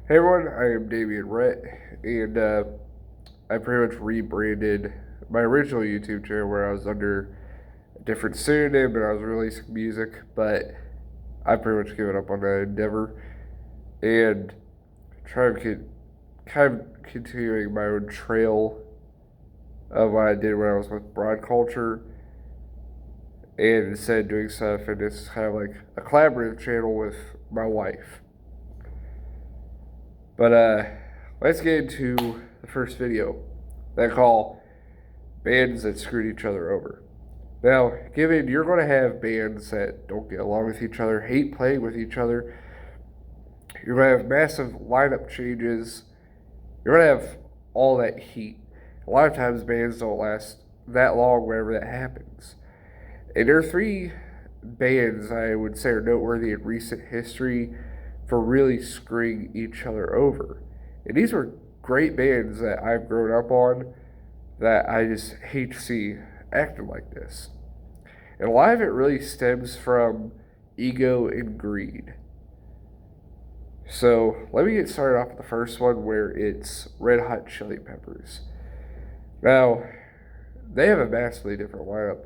Hey everyone, I am Damian Rhett, and I pretty much rebranded my original YouTube channel where I was under a different pseudonym and I was releasing music, but I pretty much given up on that endeavor and trying to kind of continuing my own trail of what I did when I was with Broad Culture, and instead of doing stuff, and it's kind of like a collaborative channel with my wife. But let's get into the first video that I call bands that screwed each other over. Now, given you're going to have bands that don't get along with each other, hate playing with each other, you're going to have massive lineup changes, you're going to have all that heat. A lot of times bands don't last that long whenever that happens. And there are three bands I would say are noteworthy in recent history for really screwing each other over. And these were great bands that I've grown up on that I just hate to see acting like this. And a lot of it really stems from ego and greed. So let me get started off with the first one where it's Red Hot Chili Peppers. Now, they have a massively different lineup.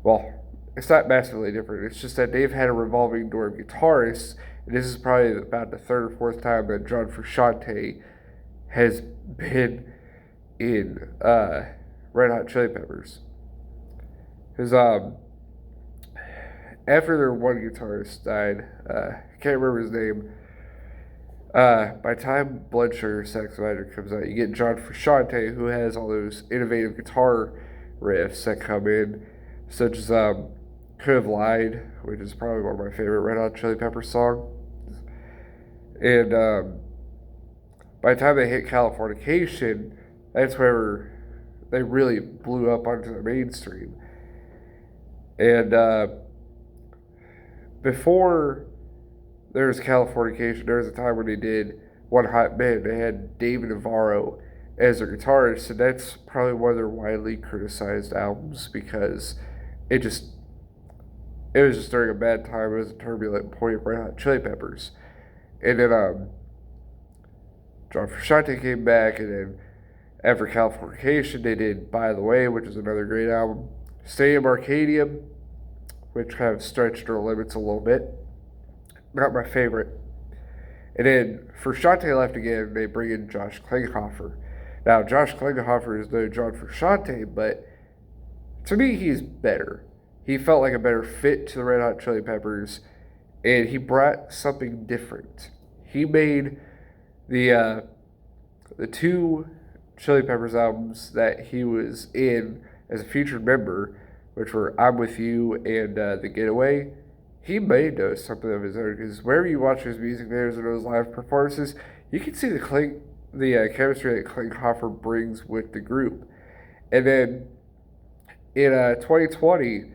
Well, it's not massively different. It's just that they've had a revolving door of guitarists, and this is probably about the third or fourth time that John Frusciante has been in Red Hot Chili Peppers. Because after their one guitarist died, I can't remember his name. By the time Blood Sugar Sex Magic comes out, you get John Frusciante, who has all those innovative guitar riffs that come in, such as Could Have Lied, which is probably one of my favorite Red Hot Chili Peppers songs. And by the time they hit Californication, that's where they really blew up onto the mainstream. And before there was Californication, there was a time when they did One Hot Minute. They had David Navarro as their guitarist, and that's probably one of their widely criticized albums because it was just during a bad time. It was a turbulent point of Red Hot Chili Peppers. And then John Frusciante came back, and then after Californication, they did By the Way, which is another great album. Stadium Arcadium, which kind of stretched their limits a little bit. Not my favorite. And then Frusciante left again, they bring in Josh Klinghoffer. Now, Josh Klinghoffer is no John Frusciante, but to me, he's better. He felt like a better fit to the Red Hot Chili Peppers, and he brought something different. He made the two Chili Peppers albums that he was in as a featured member, which were I'm With You and The Getaway. He made those something of his own, because wherever you watch his music videos and those live performances, you can see the chemistry that Klinghoffer brings with the group. And then in 2020,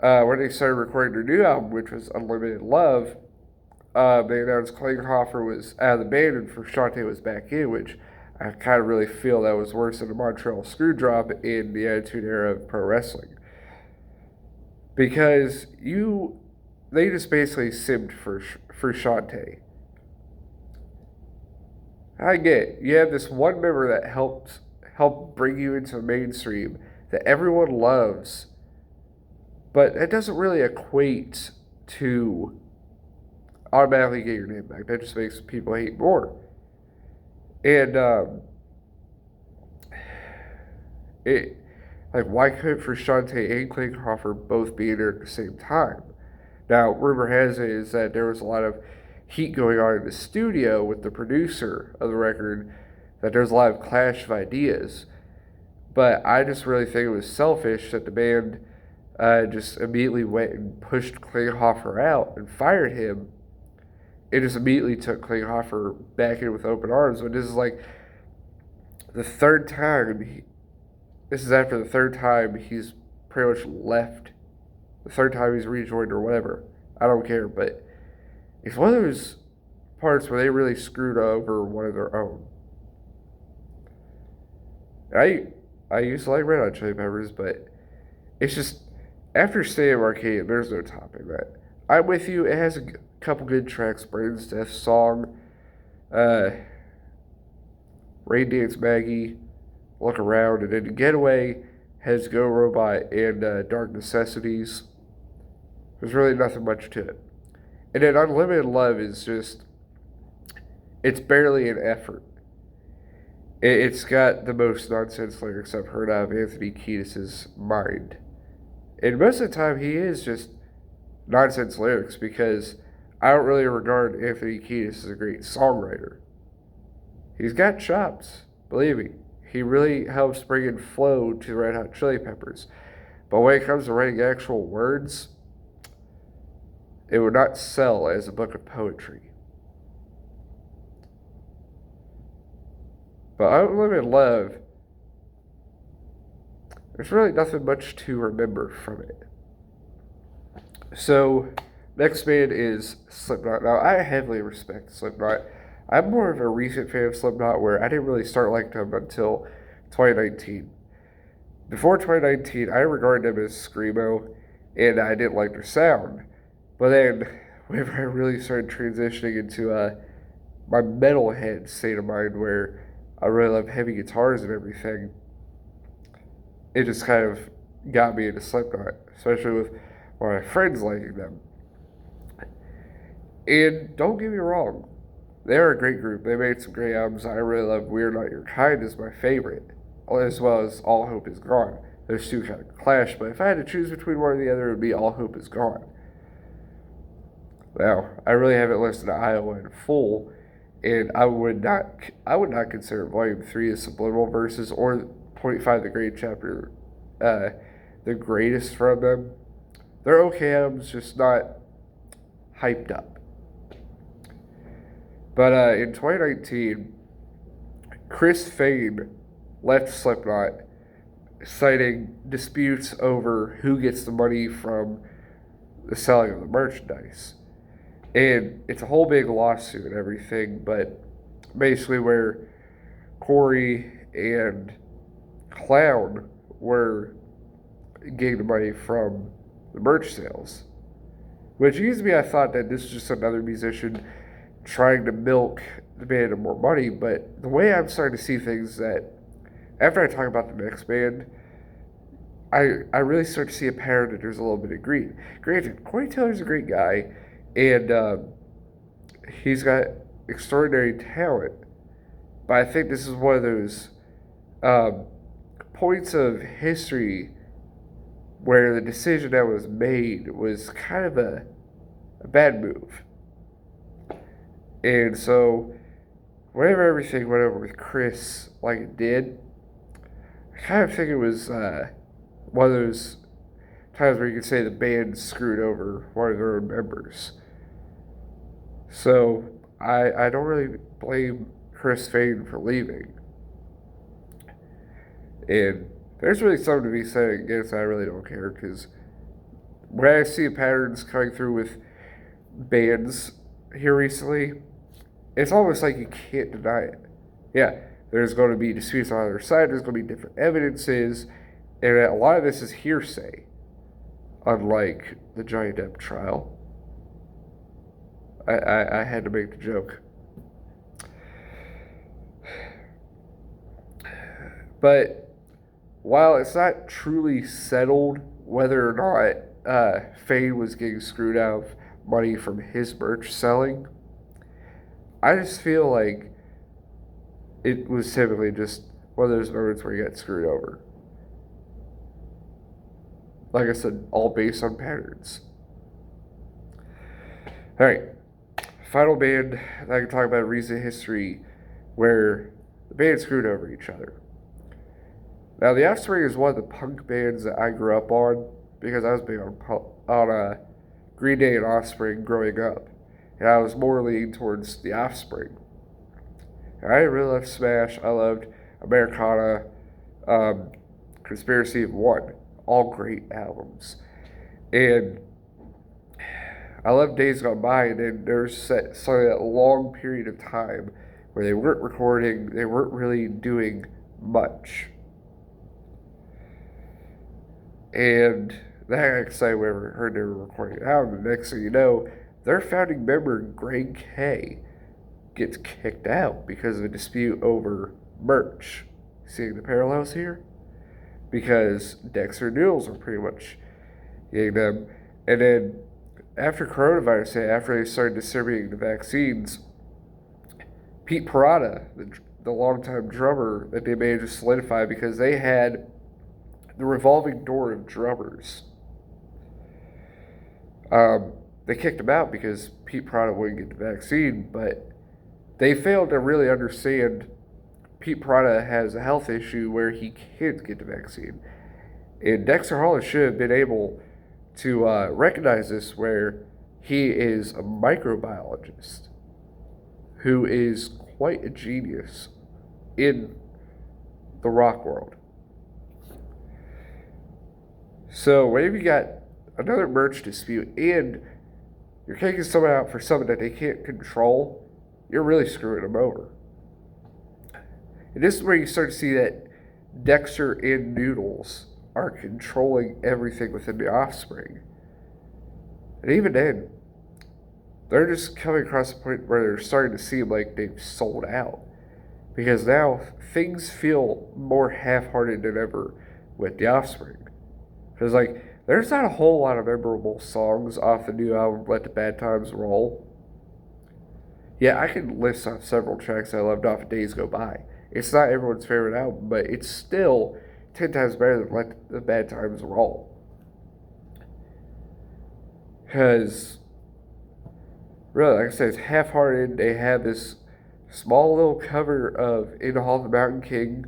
when they started recording their new album, which was Unlimited Love, they announced Klinghoffer was out of the band and Frusciante was back in, which I kind of really feel that was worse than the Montreal Screwjob in the Attitude Era of pro wrestling. Because they just basically simmed for Frusciante. I get you have this one member that helped bring you into the mainstream that everyone loves, but that doesn't really equate to automatically get your name back. That just makes people hate more. And why couldn't Frusciante and Klinghoffer both be in there at the same time? Now, rumor has it is that there was a lot of heat going on in the studio with the producer of the record, that there's a lot of clash of ideas. But I just really think it was selfish that the band just immediately went and pushed Klinghoffer out and fired him. It just immediately took Klinghoffer back in with open arms. But this is like the third time. This is after the third time he's pretty much left. The third time he's rejoined or whatever. I don't care, but it's one of those parts where they really screwed over one of their own. I used to like Red Hot Chili Peppers, but it's just after Stadium Arcadium, there's no topping that. I'm With You. It has a couple good tracks. Brain's Death song. uh, Rain Dance Maggie, Look Around, and then Getaway has Go Robot and Dark Necessities. There's really nothing much to it. And then Unlimited Love is just, it's barely an effort. It's got the most nonsense lyrics I've heard out of Anthony Kiedis' mind. And most of the time, he is just nonsense lyrics because I don't really regard Anthony Kiedis as a great songwriter. He's got chops, believe me. He really helps bring in flow to the Red Hot Chili Peppers. But when it comes to writing actual words, it would not sell as a book of poetry. But Unlimited Love, there's really nothing much to remember from it. So, next band is Slipknot. Now, I heavily respect Slipknot. I'm more of a recent fan of Slipknot where I didn't really start liking them until 2019. Before 2019, I regarded them as screamo, and I didn't like their sound. But then, whenever I really started transitioning into my metalhead state of mind where I really love heavy guitars and everything, it just kind of got me into Slipknot, especially with one of my friends liking them. And don't get me wrong, they're a great group. They made some great albums. I really love We're Not Your Kind is my favorite, as well as All Hope Is Gone. Those two kind of clash, but if I had to choose between one or the other, it would be All Hope Is Gone. Now, I really haven't listened to Iowa in full, and I would not consider Volume 3 as Subliminal Verses or Point 5 the Great Chapter the greatest from them. They're okay albums, just not hyped up. But in 2019, Chris Fane left Slipknot, citing disputes over who gets the money from the selling of the merchandise. And it's a whole big lawsuit and everything, but basically where Corey and Clown were getting the money from the merch sales. Which used to be, I thought that this was just another musician trying to milk the band of more money, but the way I'm starting to see things is that after I talk about the next band, I really start to see a pattern that there's a little bit of greed. Granted, Corey Taylor's a great guy, and he's got extraordinary talent, but I think this is one of those points of history where the decision that was made was kind of a bad move. And so, whenever everything went over with Chris like it did, I kind of think it was one of those times where you could say the band screwed over one of their own members. So, I don't really blame Chris Fane for leaving. And there's really something to be said against that. I really don't care, because when I see patterns coming through with bands here recently, it's almost like you can't deny it. Yeah, there's going to be disputes on either side, there's going to be different evidences, and a lot of this is hearsay, unlike the Johnny Depp trial. I had to make the joke. But while it's not truly settled whether or not Fane was getting screwed out of money from his merch selling, I just feel like it was typically just one of those moments where you got screwed over. Like I said, all based on patterns. Alright, final band I can talk about recent history where the band screwed over each other. Now, the Offspring is one of the punk bands that I grew up on because I was big on Green Day and Offspring growing up. And I was more leaning towards the Offspring. And I really loved Smash. I loved Americana, Conspiracy of One. All great albums. And I loved Days Gone By, and then there was that long period of time where they weren't recording, they weren't really doing much. And that got excited whenever I heard they were recording an album. The next thing you know, their founding member, Greg K, gets kicked out because of a dispute over merch. Seeing the parallels here? Because Dexter and Noodles are pretty much getting them. And then after coronavirus, after they started distributing the vaccines, Pete Parada, the longtime drummer that they managed to solidify because they had the revolving door of drummers. They kicked him out because Pete Parada wouldn't get the vaccine, but they failed to really understand Pete Parada has a health issue where he can't get the vaccine. And Dexter Hollis should have been able to recognize this, where he is a microbiologist who is quite a genius in the rock world. So whenever you got another merch dispute and you're kicking someone out for something that they can't control, you're really screwing them over. And this is where you start to see that Dexter and Noodles are controlling everything within the Offspring. And even then, they're just coming across a point where they're starting to seem like they've sold out. Because now things feel more half-hearted than ever with the Offspring. Because, there's not a whole lot of memorable songs off the new album, Let the Bad Times Roll. Yeah, I can list off several tracks I loved off of Days Go By. It's not everyone's favorite album, but it's still 10 times better than Let the Bad Times Roll. Because, really, like I said, it's half-hearted. They have this small little cover of In the Hall of the Mountain King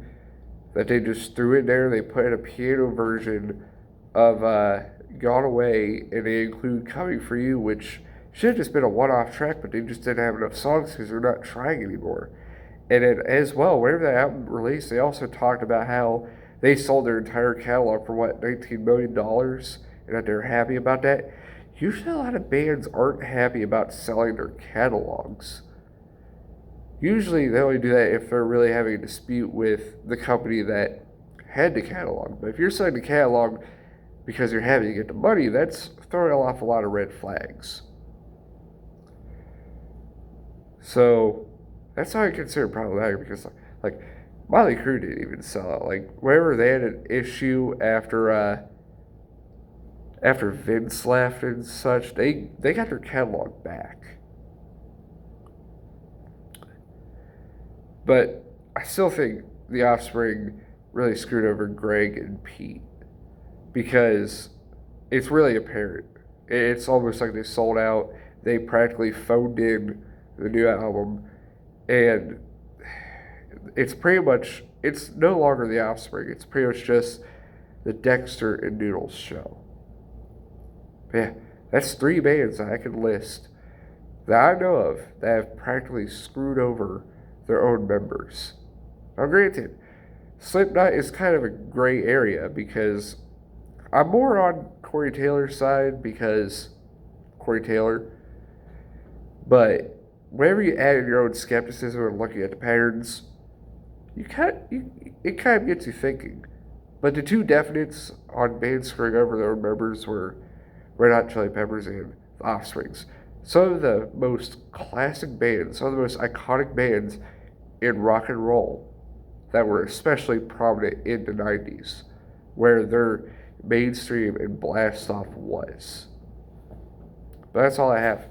that they just threw in there. They put in a piano version of Gone Away, and they include Coming For You, which should have just been a one-off track, but they just didn't have enough songs because they're not trying anymore. And then, as well, whenever that album released, they also talked about how they sold their entire catalog for, $19 million, and that they're happy about that. Usually a lot of bands aren't happy about selling their catalogs. Usually they only do that if they're really having a dispute with the company that had the catalog. But if you're selling the catalog because you're happy to get the money, that's throwing off a lot of red flags. So that's how I consider it problematic, because Motley Crue didn't even sell out. Wherever they had an issue after Vince left and such, they got their catalog back. But I still think the Offspring really screwed over Greg and Pete, because it's really apparent. It's almost like they sold out. They practically phoned in the new album, and it's no longer the Offspring. It's pretty much just the Dexter and Noodles show. But yeah, that's 3 bands that I can list that I know of that have practically screwed over their own members. Now, granted, Slipknot is kind of a gray area, because I'm more on Corey Taylor's side because Corey Taylor. But whenever you add in your own skepticism and looking at the patterns, it kind of gets you thinking. But the 2 definites on bands screwing over their own members were Red Hot Chili Peppers and the Offsprings. Some of the most classic bands, some of the most iconic bands in rock and roll that were especially prominent in the 90s, where their mainstream and blast off was. But that's all I have.